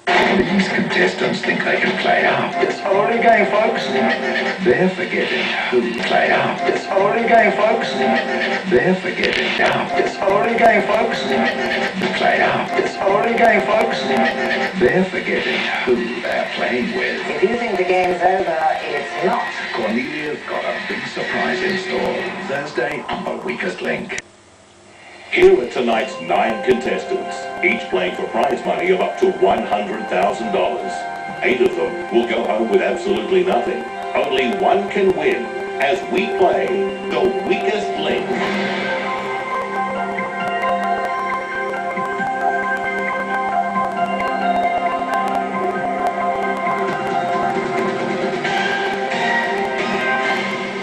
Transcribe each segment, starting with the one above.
These contestants think they can play up. It's only game, folks. They're forgetting who play up. It's only game, folks. They're forgetting up. It's only game, folks. To play up. It's only game, folks. They're forgetting who they're playing with. If you think the game's over, it's not. Cornelia's got a big surprise in store. Thursday on The Weakest Link. Here are tonight's 9 contestants, each playing for prize money of up to $100,000. 8 of them will go home with absolutely nothing. Only one can win as we play The Weakest Link.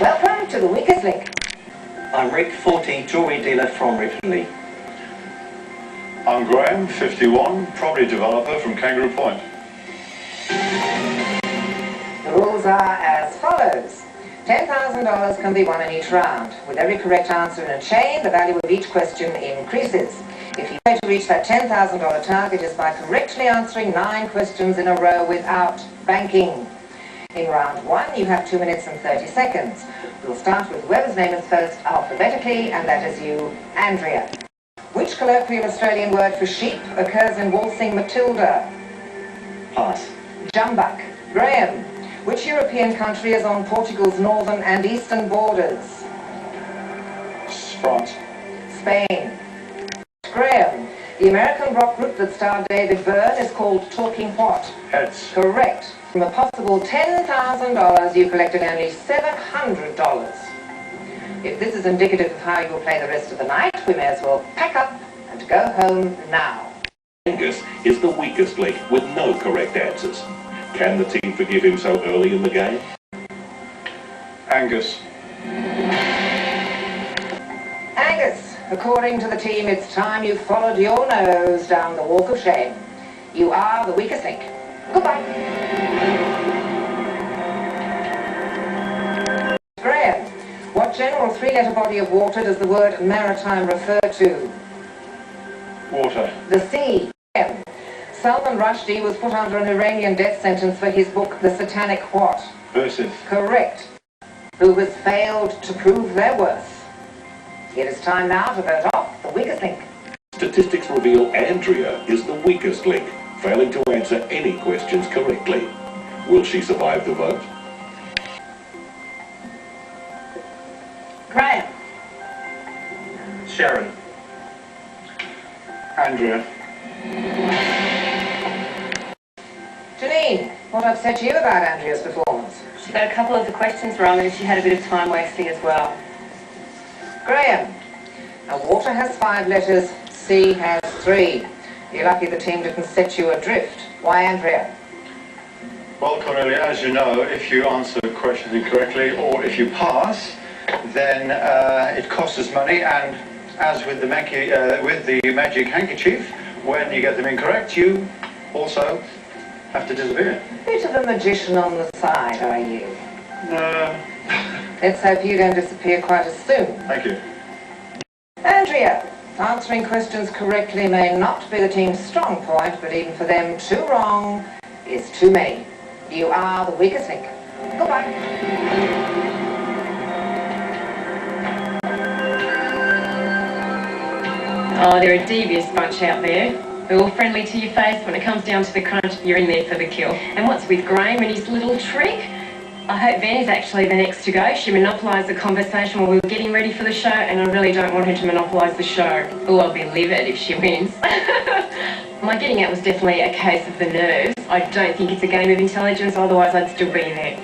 Welcome to The Weakest Link. I'm Rick, 40, jewellery dealer from Ripley. I'm Graham, 51, property developer from Kangaroo Point. The rules are as follows. $10,000 can be won in each round. With every correct answer in a chain, the value of each question increases. If you try to reach that $10,000 target is by correctly answering 9 questions in a row without banking. In round 1, you have 2 minutes and 30 seconds. We'll start with whoever's name is first alphabetically, and that is you, Andrea. Which colloquial Australian word for sheep occurs in Waltzing Matilda? Pass. Jumbuck. Graham. Which European country is on Portugal's northern and eastern borders? France. Spain. Graham. The American rock group that starred David Byrne is called Talking What? Heads. Correct. From a possible $10,000, you collected only $700. If this is indicative of how you will play the rest of the night, we may as well pack up and go home now. Angus is the weakest link with no correct answers. Can the team forgive him so early in the game? Angus. Angus, according to the team, it's time you followed your nose down the walk of shame. You are the weakest link. Goodbye. Graham, what general 3-letter body of water does the word maritime refer to? Water. The sea. Graham, Salman Rushdie was put under an Iranian death sentence for his book, The Satanic What? Verses. Correct. Who has failed to prove their worth. It is time now to vote off the weakest link. Statistics reveal Andrea is the weakest link, failing to answer any questions correctly. Will she survive the vote? Graham. Sharon. Andrea. Janine, what upset you about Andrea's performance? She got a couple of the questions wrong and she had a bit of time wasting as well. Graham. Now, water has 5 letters, sea has 3. You're lucky the team didn't set you adrift. Why, Andrea? Well, Cornelia, as you know, if you answer questions incorrectly or if you pass, then it costs us money, and as with the magic handkerchief, when you get them incorrect, you also have to disappear. Bit of a magician on the side, are you? No. Let's hope you don't disappear quite as soon. Thank you. Andrea, answering questions correctly may not be the team's strong point, but even for them, 2 wrong is too many. You are the weakest link. Goodbye. Oh, they're a devious bunch out there. They're all friendly to your face. When it comes down to the crunch, you're in there for the kill. And what's with Graham and his little trick? I hope Vanny's actually the next to go. She monopolised the conversation while we were getting ready for the show, and I really don't want her to monopolise the show. Oh, I'll be livid if she wins. My getting out was definitely a case of the nerves. I don't think it's a game of intelligence, otherwise I'd still be there.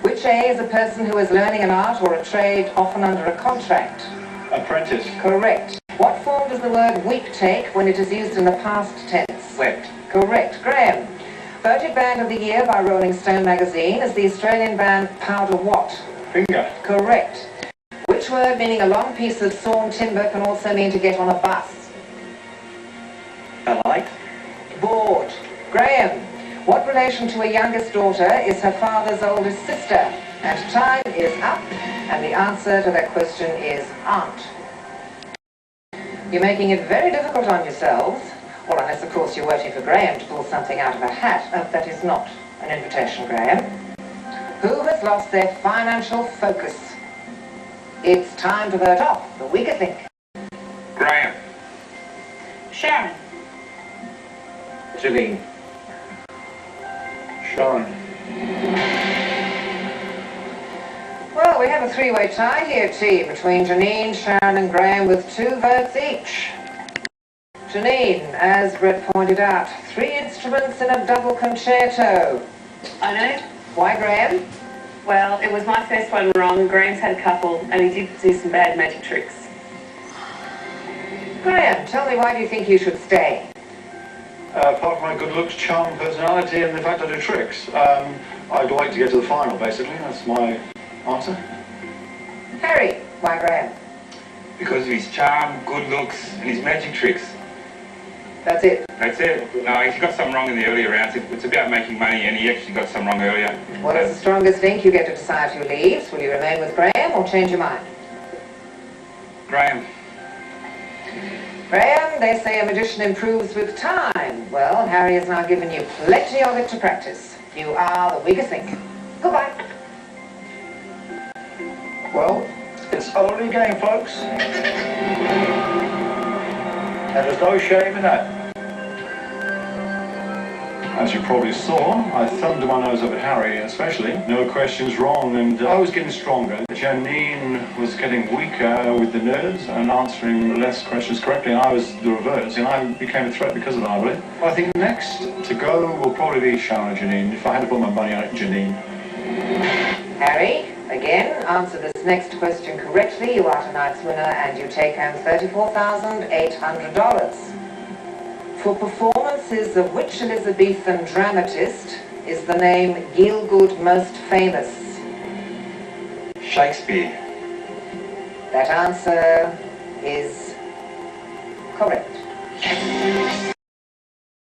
Which A is a person who is learning an art or a trade, often under a contract? Apprentice. Correct. What form does the word weep take when it is used in the past tense? Wept. Correct. Graham. Voted Band of the Year by Rolling Stone magazine is the Australian band Powder What? Finger. Correct. Which word meaning a long piece of sawn timber can also mean to get on a bus? A light. Board. Graham. What relation to a youngest daughter is her father's oldest sister? And time is up, and the answer to that question is aunt. You're making it very difficult on yourselves. Well, unless, of course, you're waiting for Graham to pull something out of a hat. That is not an invitation, Graham. Who has lost their financial focus? It's time to vote off the weakest link. Graham. Sharon. Janine. Sharon. Well, we have a three-way tie here, T, between Janine, Sharon and Graham with 2 votes each. Janine, as Brett pointed out, 3 instruments in a double concerto. I know. Why Graham? Well, it was my first one wrong. Graham's had a couple, and he did do some bad magic tricks. Graham, tell me, why do you think you should stay? Apart from my good looks, charm, personality, and the fact I do tricks, I'd like to get to the final, basically. That's my answer. Harry, why Graham? Because of his charm, good looks, and his magic tricks. That's it. That's it. No, he's got some wrong in the earlier rounds. It's about making money, and he actually got some wrong earlier. What is the strongest link? You get to decide who leaves. Will you remain with Graham or change your mind? Graham. Graham, they say a magician improves with time. Well, Harry has now given you plenty of it to practice. You are the weakest link. Goodbye. Well, it's only a game, folks. And there's no shame in that. As you probably saw, I thumbed my nose up at Harry, especially. No questions wrong, and I was getting stronger. Janine was getting weaker with the nerves and answering less questions correctly, and I was the reverse, and I became a threat because of that, I believe. Well, I think next to go will probably be Sharon and Janine. If I had to put my money on it, Janine. Harry, again, answer this next question correctly. You are tonight's winner, and you take home $34,800. For performances of which Elizabethan dramatist is the name Gielgud most famous? Shakespeare. That answer is correct.